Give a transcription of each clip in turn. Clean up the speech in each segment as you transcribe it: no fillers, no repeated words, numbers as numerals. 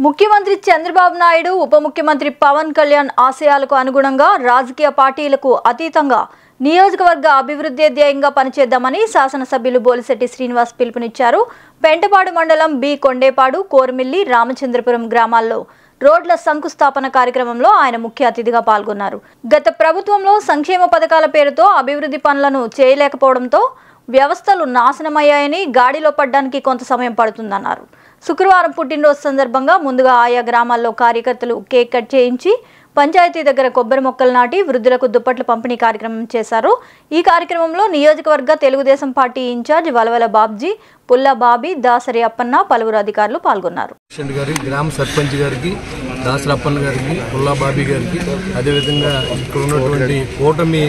ముఖ్యమంత్రి చంద్రబాబు నాయుడు ఉప ముఖ్యమంత్రి పవన్ కళ్యాణ్ ఆశయాలకు అనుగుణంగా రాజకీయ పార్టీలకు అతీతంగా నియోజకవర్గ అభివృద్ధి ధ్యేయంగా పనిచేద్దామని శాసనసభ్యులు బోలిశెట్టి శ్రీనివాస్ పిలుపునిచ్చారు. పెంటపాడు మండలం బి కొండేపాడు, కోర్మిల్లి, రామచంద్రపురం గ్రామాల్లో రోడ్ల శంకుస్థాపన కార్యక్రమంలో ఆయన ముఖ్య అతిథిగా పాల్గొన్నారు. గత ప్రభుత్వంలో సంక్షేమ పథకాల పేరుతో అభివృద్ధి పనులను చేయలేకపోవడంతో వ్యవస్థలు నాశనమయ్యాయని, గాడిలో పడ్డానికి కొంత సమయం పడుతుందన్నారు. శుక్రవారం పుట్టినరోజు సందర్భంగా ముందుగా ఆయా గ్రామాల్లో కార్యకర్తలు కేక్ కట్ చేయించి పంచాయతీ దగ్గర కొబ్బరి మొక్కలు నాటి వృద్ధులకు దుప్పట్ల పంపిణీ కార్యక్రమం చేశారు. ఈ కార్యక్రమంలో నియోజకవర్గ తెలుగుదేశం పార్టీ ఇన్ఛార్జ్ వలవల బాబ్జీ, పుల్ల బాబీ, దాసరి అప్పన్న, పలువురు అధికారులు పాల్గొన్నారు. గ్రామ సర్పంచ్ గారికి, దాసరి అప్పన్న గారికి, పుల్ల బాబీ గారికి, అదేవిధంగా ఇక్కడ ఉన్నటువంటి కూటమి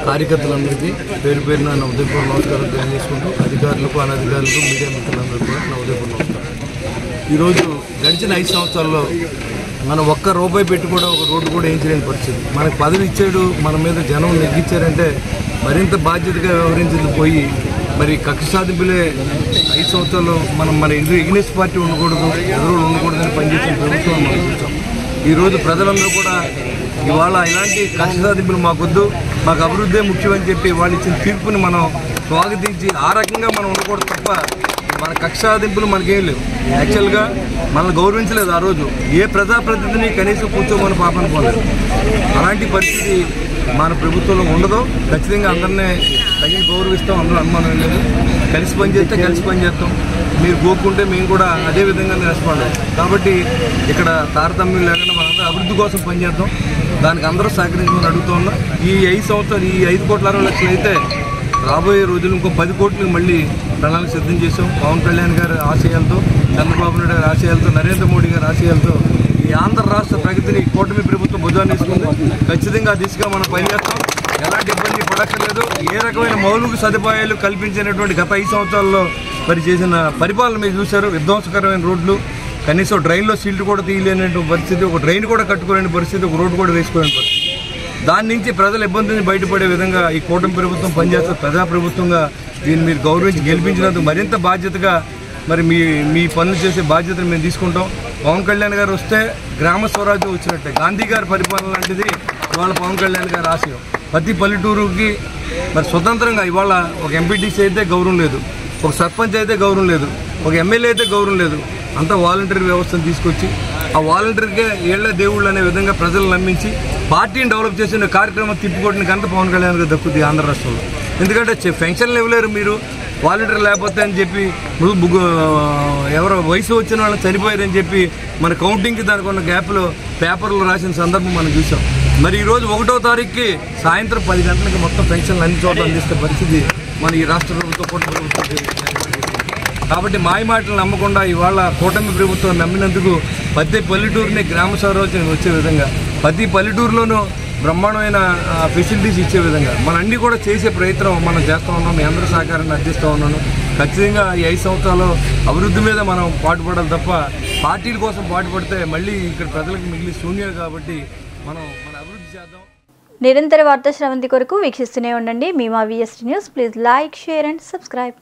కార్యకర్తలందరికీ పేరు పేరున నా ఉదయపూర్ నమస్కారం తెలియజేసుకుంటూ అధికారులకు, అనధికారులకు, మీడియా మిత్రులందరికీ కూడా నా ఉదయపూర్ నమస్కారం. ఈరోజు గడిచిన 5 సంవత్సరాల్లో మనం ఒక్క రూపాయి పెట్టి కూడా ఒక రోడ్డు కూడా వేయించలేని పరిస్థితి. మనకు పదవి ఇచ్చాడు, మన మీద జనం నెగ్గించారంటే మరింత బాధ్యతగా వ్యవహరించింది పోయి మరి కక్ష సాధింపులే 5 సంవత్సరాల్లో మన ఎగ్నెస్ట్ పార్టీ ఉండకూడదు, ఎదురు ఉండకూడదని పనిచేసిన ప్రభుత్వం మనం చూసాం. ఈరోజు ప్రజలందరూ కూడా ఇవాళ ఇలాంటి కక్ష సాధింపులు మాకొద్దు, మాకు అభివృద్ధే ముఖ్యమని చెప్పి వాళ్ళు ఇచ్చిన తీర్పుని మనం స్వాగతించి ఆ రకంగా మనం ఉండకూడదు తప్ప మన కక్ష సాధింపులు మనకేం లేవు. యాక్చువల్గా మనల్ని గౌరవించలేదు. ఆ రోజు ఏ ప్రజాప్రతినిధిని కనీసం కూర్చోమని పాపను పోలేదు. అలాంటి పరిస్థితి మన ప్రభుత్వంలో ఉండదు. ఖచ్చితంగా అందరినీ తగిన గౌరవిస్తాం, అందరూ అనుమానం లేదు. కలిసి పనిచేస్తే కలిసి పనిచేస్తాం. మీరు కోరుకుంటే మేము కూడా అదే విధంగా రెస్పాండ్ అవుతాం. కాబట్టి ఇక్కడ తారతమ్యం లేకుండా మనందరూ అభివృద్ధి కోసం పనిచేద్దాం. దానికి అందరూ సహకరించమని అడుగుతూ ఉన్నాం. ఈ 5 సంవత్సరాలు, ఈ 5,60,00,000 అయితే రాబోయే రోజులు ఇంకో 10 కోట్లకు మళ్ళీ ప్రణాళిక సిద్ధం చేసాం. పవన్ కళ్యాణ్ గారి ఆశయాలతో, చంద్రబాబు నాయుడు గారి ఆశయాలతో, నరేంద్ర మోడీ గారి ఆశయాలతో ఈ ఆంధ్ర రాష్ట్ర ప్రగతిని కూటమి ప్రభుత్వం భుజాన్ని ఇస్తుంది. ఖచ్చితంగా ఆ దిశగా మనం పనిచేస్తాం. ఎలాంటి ఇబ్బంది పడక్కర్లేదు. ఏ రకమైన మౌలిక సదుపాయాలు కల్పించినటువంటి గత 5 సంవత్సరాల్లో మరి చేసిన పరిపాలన మీరు చూశారు. విధ్వంసకరమైన రోడ్లు, కనీసం డ్రైన్లో సీల్ట్ కూడా తీయలేనటువంటి పరిస్థితి, ఒక డ్రైన్ కూడా కట్టుకోలేని పరిస్థితి, ఒక రోడ్డు కూడా వేసుకోలేని పరిస్థితి. దాని నుంచి ప్రజల ఇబ్బందిని బయటపడే విధంగా ఈ కూటమి ప్రభుత్వం పనిచేస్తే ప్రజాప్రభుత్వంగా దీన్ని మీరు గౌరవించి గెలిపించినందుకు మరింత బాధ్యతగా మరి మీ పనులు చేసే బాధ్యతను మేము తీసుకుంటాం. పవన్ కళ్యాణ్ గారు వస్తే గ్రామ స్వరాజ్యం వచ్చినట్టే. గాంధీ గారి పరిపాలన లాంటిది ఇవాళ పవన్ కళ్యాణ్ గారి ఆశయం. ప్రతి పల్లెటూరుకి మరి స్వతంత్రంగా ఇవాళ ఒక ఎంపీటీసీ అయితే గౌరవం లేదు, ఒక సర్పంచ్ అయితే గౌరవం లేదు, ఒక ఎమ్మెల్యే అయితే గౌరవం లేదు. అంతా వాలంటరీ వ్యవస్థను తీసుకొచ్చి ఆ వాలంటరీకే ఏళ్ల దేవుళ్ళు అనే విధంగా ప్రజలు నమ్మించి పార్టీని డెవలప్ చేసిన కార్యక్రమం తిప్పికొట్టిన కనుక పవన్ కళ్యాణ్ గారు దక్కుతుంది ఆంధ్ర రాష్ట్రంలో. ఎందుకంటే పెన్షన్లు ఇవ్వలేరు మీరు, వాలంటీర్ లేకపోతే అని చెప్పి ఎవరో వయసు వచ్చిన వాళ్ళని చనిపోయారని చెప్పి మన కౌంటింగ్కి దానికి ఉన్న గ్యాప్లో పేపర్లు రాసిన సందర్భం మనం చూసాం. మరి ఈరోజు 1వ తారీఖుకి సాయంత్రం 10 గంటలకి మొత్తం పెన్షన్లు అన్ని చోట్ల అందిస్తే పరిస్థితి మన ఈ రాష్ట్ర ప్రభుత్వం కూడా ప్రభుత్వం. కాబట్టి మాయ మాటలు నమ్మకుండా ఇవాళ కూటమి ప్రభుత్వం నమ్మినందుకు ప్రతి పల్లెటూరుని గ్రామ స్వరాజ్యం వచ్చే విధంగా, ప్రతి పల్లెటూరులోనూ బ్రహ్మాండమైన ఫెసిలిటీస్ ఇచ్చే విధంగా మన అన్ని కూడా చేసే ప్రయత్నం మనం చేస్తూ ఉన్నాం. మీ అందరూ సహకారాన్ని అందిస్తూ ఉన్నాను. ఖచ్చితంగా ఈ 5 సంవత్సరాలు అభివృద్ధి మీద మనం పాటుపడాలి తప్ప పార్టీల కోసం పాటుపడితే మళ్ళీ ఇక్కడ ప్రజలకు మిగిలి శూన్యం. కాబట్టి మనం మన అభివృద్ధి చేద్దాం. నిరంతర వార్తా శ్రవంతి కొరకు వీక్షిస్తూనే ఉండండి. మీ మా VST news. Please like, share and subscribe.